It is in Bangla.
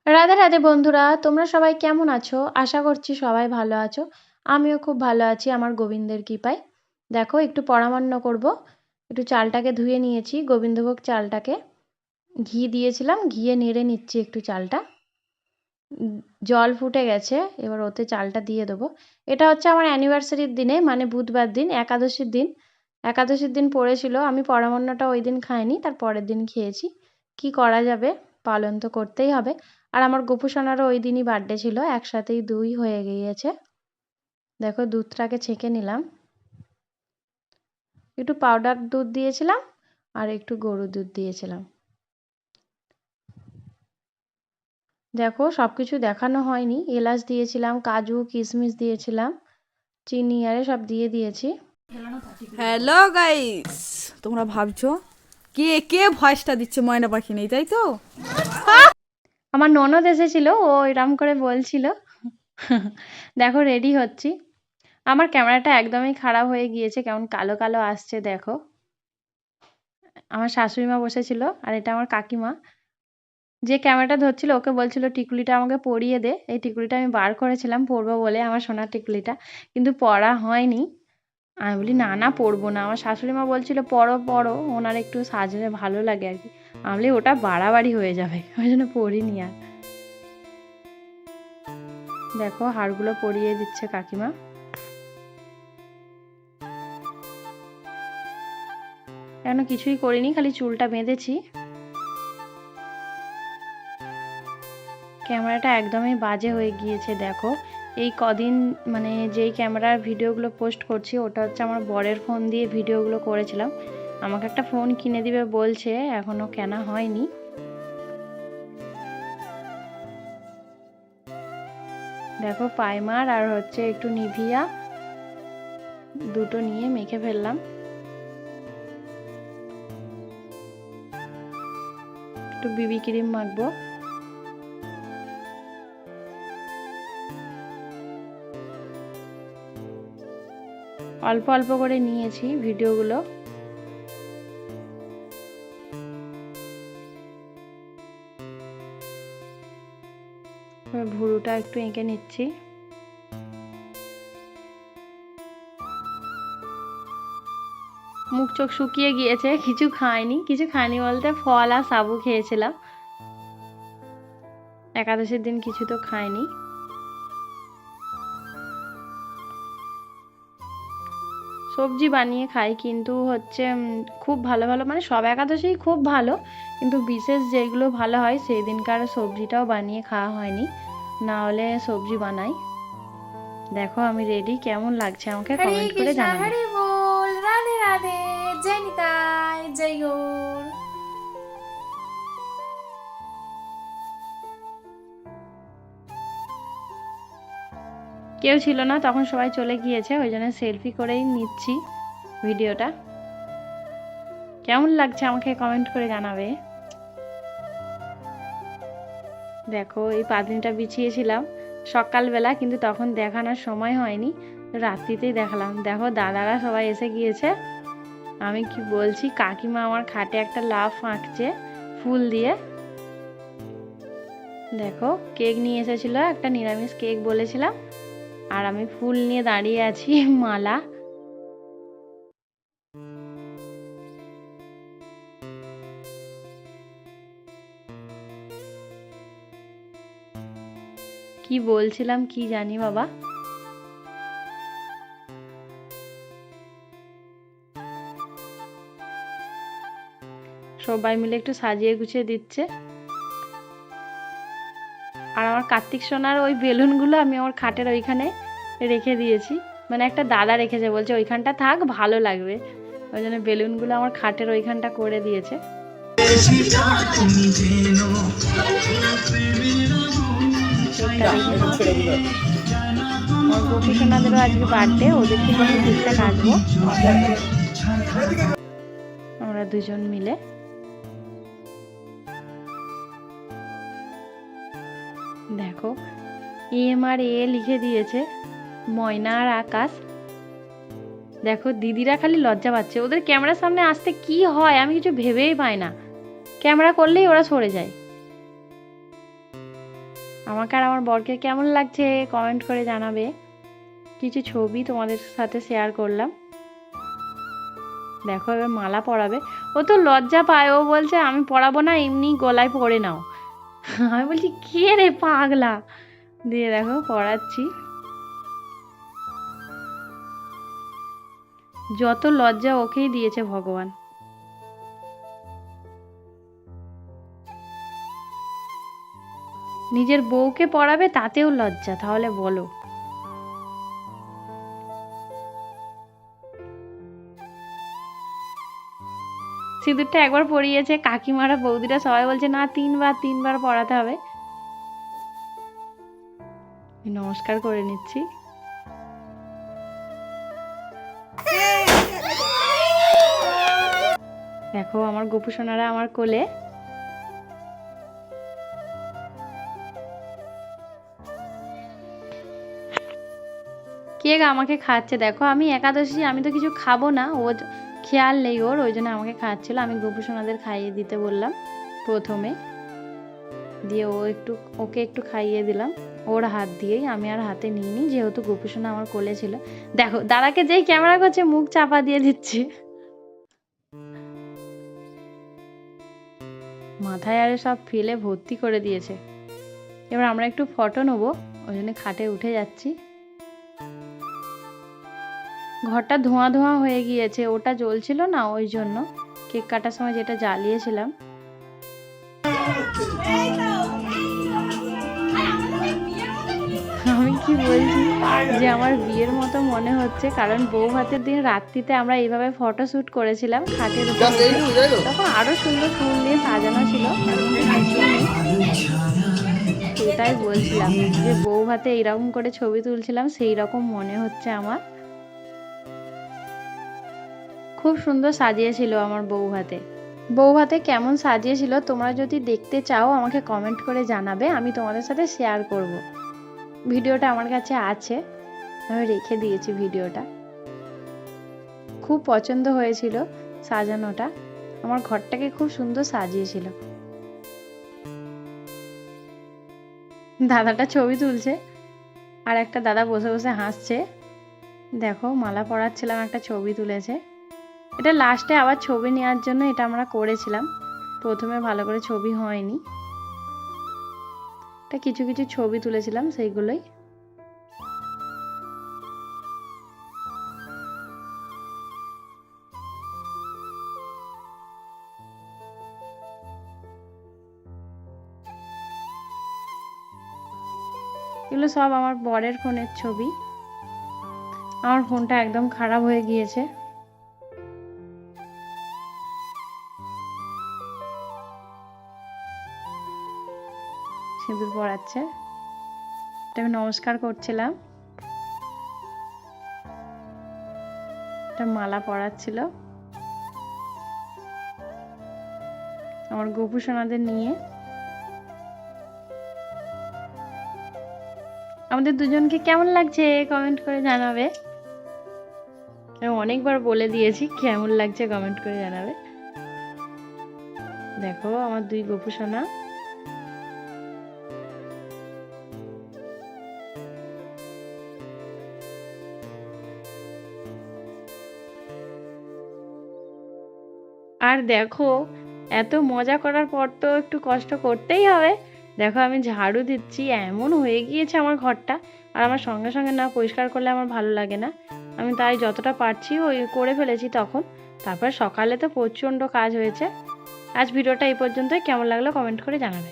রাধে রাধে বন্ধুরা, তোমরা সবাই কেমন আছো? আশা করছি সবাই ভালো আছো। আমিও খুব ভালো আছি আমার গোবিন্দের কৃপায়। দেখো একটু পরামান্ন করব। একটু চালটাকে ধুয়ে নিয়েছি, গোবিন্দভোগ চালটাকে। ঘি দিয়েছিলাম, ঘিয়ে নেড়ে নিচ্ছি একটু চালটা। উম, জল ফুটে গেছে, এবার ওতে চালটা দিয়ে দেবো। এটা হচ্ছে আমার অ্যানিভার্সারির দিনে, মানে বুধবার দিন, একাদশীর দিন। একাদশীর দিন পড়েছিল, আমি পরামান্নটা ওই দিন খাইনি, তার পরের দিন খেয়েছি। কি করা যাবে, পালন তো করতেই হবে। আর আমার গোপু সোনারও ওই দিনই বার্থডে ছিল, একসাথেই দুই হয়ে গিয়েছে। দেখো দুধটাকে ছেঁকে নিলাম, একটু পাউডার দুধ দিয়েছিলাম আর একটু গরুর দুধ দিয়েছিলাম। দেখো সবকিছু দেখানো হয়নি, এলাচ দিয়েছিলাম, কাজু কিশমিশ দিয়েছিলাম, চিনি আরে সব দিয়ে দিয়েছি। হ্যালো গাইস, তোমরা ভাবছো কে কে ভয়েসটা দিচ্ছে? ময়না পাখি নেই, তাই তো? আমার ননদ এসেছিল, ও এরম করে বলছিল। দেখো রেডি হচ্ছি। আমার ক্যামেরাটা একদমই খারাপ হয়ে গিয়েছে, কেমন কালো কালো আসছে দেখো। আমার শাশুড়ি মা বসেছিল আর এটা আমার কাকিমা। যে ক্যামেরাটা ধরছিল ওকে বলছিল টিকুলিটা আমাকে পরিয়ে দে। এই টিকুলিটা আমি বার করেছিলাম পরবো বলে, আমার সোনার টিকুলিটা, কিন্তু পরা হয়নি। আমি বলি না না পরবো না, আমার শাশুড়ি মা বলছিল পরো পরো, ওনার একটু সাজলে ভালো লাগে আর কি। আমি বলি ওটা বাড়াবাড়ি হয়ে যাবে, ওই জন্য পরিনি আর। দেখো হাড়গুলো পরিয়ে দিচ্ছে কাকিমা। এখনো কিছুই করিনি, খালি চুলটা বেঁধেছি। ক্যামেরাটা একদমই বাজে হয়ে গিয়েছে দেখো। এই কদিন মানে যেই ক্যামেরার ভিডিওগুলো পোস্ট করছি ওটা হচ্ছে আমার বরের ফোন দিয়ে ভিডিওগুলো করেছিলাম। আমাকে একটা ফোন কিনে দিবে বলছে, এখনো কেনা হয়নি। দেখো প্রাইমার আর হচ্ছে একটু নিভিয়া দুটো নিয়ে মেখে ফেললাম। একটু বিবি ক্রিম মাখবো। অল্প অল্প করে নিয়েছি ভিডিওগুলো। ভুরুটা একটু এঁকে নিচ্ছি। মুখ চোখ শুকিয়ে গিয়েছে, কিছু খাইনি। কিছু খাইনি বলতে ফল আর সাবু খেয়েছিলাম। একাদশীর দিন কিছু তো খাইনি। সবজি বানিয়ে খাই, কিন্তু হচ্ছে খুব ভালো ভালো মানে সব একাদশীই খুব ভালো, কিন্তু বিশেষ যেগুলো ভালো হয় সেই দিনকার সবজিটাও বানিয়ে খাওয়া হয়নি, না হলে সবজি বানাই। দেখো আমি রেডি, কেমন লাগছে আমাকে হরে কমেন্ট করে কৃষ্ণা জানাবে। হরে বল, রাধে রাধে, জয় নিতাই, জয় গৌর। কেউ ছিল না তখন, সবাই চলে গিয়েছে, ওই জন্য সেলফি করেই নিচ্ছি ভিডিওটা। কেমন লাগছে আমাকে কমেন্ট করে জানাবে। দেখো এই পাদিনটা বিছিয়েছিলাম সকালবেলা, কিন্তু তখন দেখানোর সময় হয়নি, রাত্রিতেই দেখালাম। দেখো দাদারা সবাই এসে গিয়েছে। আমি কি বলছি, কাকিমা আমার খাটে একটা লাফ আঁকছে ফুল দিয়ে। দেখো কেক নিয়ে এসেছিল, একটা নিরামিষ কেক বলেছিলাম, আর আমি ফুল নিয়ে দাঁড়িয়ে আছি, মালা। কি বলছিলাম কি জানি বাবা। সবাই মিলে একটু সাজিয়ে গুছিয়ে দিচ্ছে। আর আমার কার্তিক সোনার ওই বেলুনগুলো আমি আমার খাটের ওইখানে রেখে দিয়েছি, মানে একটা দাদা রেখেছে, বলছে ওইখানটা থাক ভালো লাগবে, ওই জন্য বেলুনগুলো আমার খাটের ওইখানটা করে দিয়েছে। আমার গোপী সোনাদেরও আজকে বার্থডে, ওদেরকে নিয়ে কেকটা কাটবো আমরা দুজন মিলে। দেখো এম আর এ লিখে দিয়েছে, ময়না আর আকাশ। দেখো দিদিরা খালি লজ্জা পাচ্ছে, ওদের ক্যামেরার সামনে আসতে কি হয় আমি কিছু ভেবেই পাই না, ক্যামেরা করলেই ওরা সরে যায়। আমাকে আর আমার বরকে কেমন লাগছে কমেন্ট করে জানাবে। কিছু ছবি তোমাদের সাথে শেয়ার করলাম। দেখো এবার মালা পরাবে। ও তো লজ্জা পায়, ও বলছে আমি পরাবো না, এমনি গলায় পরে নাও। আমি বলছি কে রে পাগলা, দিয়ে দেখো পরাচ্ছি। যত লজ্জা ওকেই দিয়েছে ভগবান। নিজের বউকে পরাবে তাতেও লজ্জা, তাহলে বলো। সিঁদুরটা একবার পরিয়েছে, কাকিমারা বৌদিরা সবাই বলছে না তিনবার পরাতে হবে। নমস্কার করে নিচ্ছি। দেখো আমার গোপু সোনারা আমার কোলে। কে আমাকে খাচ্ছে দেখো, আমি একাদশী, আমি তো কিছু খাবো না, ও খেয়াল নেই ওর, ওই জন্য আমাকে খাওয়াচ্ছিল। আমি গোপু সোনাদের খাইয়ে দিতে বললাম প্রথমে, দিয়ে ওকে একটু খাইয়ে দিলাম ওর হাত দিয়েই, আমি আর হাতে নিইনি যেহেতু গোপু সোনা আমার কোলে ছিল। দেখো দাদাকে যেই ক্যামেরা করছে মুখ চাপা দিয়ে দিচ্ছে। মাথায় আরে সব ফেলে ভর্তি করে দিয়েছে। এবার আমরা একটু ফটো নেবো, ওই জন্য খাটে উঠে যাচ্ছি। ঘরটা ধোঁয়া ধোঁয়া হয়ে গিয়েছে, ওটা জ্বলছিল না ওই জন্য, কেক কাটার সময় যেটা জ্বালিয়েছিলাম। আমি কি বলছি যে আমার বিয়ের মতো মনে হচ্ছে, কারণ বউ ভাতের দিন রাত্রিতে আমরা এইভাবে ফটো শ্যুট করেছিলাম খাটের উপরে, তখন আরো সুন্দর ফুল দিয়ে সাজানো ছিল। সেটাই বলছিলাম যে বউ ভাতে এইরকম করে ছবি তুলছিলাম, সেই রকম মনে হচ্ছে আমার। খুব সুন্দর সাজিয়েছিল আমার বউ ভাতে। বউ ভাতে কেমন সাজিয়েছিল তোমরা যদি দেখতে চাও আমাকে কমেন্ট করে জানাবে, আমি তোমাদের সাথে শেয়ার করব। ভিডিওটা আমার কাছে আছে, আমি রেখে দিয়েছি ভিডিওটা। খুব পছন্দ হয়েছিল সাজানোটা, আমার ঘরটাকে খুব সুন্দর সাজিয়েছিল। দাদাটা ছবি তুলছে, আর একটা দাদা বসে বসে হাসছে। দেখো মালা পরাচ্ছিলাম, একটা ছবি তুলেছে। এটা লাস্টে আবার ছবি নেওয়ার জন্য এটা আমরা করেছিলাম, প্রথমে ভালো করে ছবি হয়নি। এটা কিছু কিছু ছবি তুলেছিলাম সেইগুলোই। এগুলো সব আমার বরের ফোনের ছবি। আমার ফোনটা একদম খারাপ হয়ে গিয়েছে। সিঁদুর পরাচ্ছে, এটা আমি নমস্কার করছিলাম। এটা মালা পরাচ্ছিল আমার গোপু সোনাদের নিয়ে। আমাদের দুজনকে কেমন লাগছে কমেন্ট করে জানাবে। আমি অনেকবার বলে দিয়েছি কেমন লাগছে কমেন্ট করে জানাবে। দেখো আমার দুই গোপু সোনা। আর দেখো এত মজা করার পর তো একটু কষ্ট করতেই হবে। দেখো আমি ঝাড়ু দিচ্ছি, এমন হয়ে গিয়েছে আমার ঘরটা, আর আমার সঙ্গে সঙ্গে না পরিষ্কার করলে আমার ভালো লাগে না। আমি তাই যতটা পারছি ওই করে ফেলেছি তখন। তারপর সকালে তো প্রচণ্ড কাজ হয়েছে। আজ ভিডিওটা এই পর্যন্তই, কেমন লাগলো কমেন্ট করে জানাবে।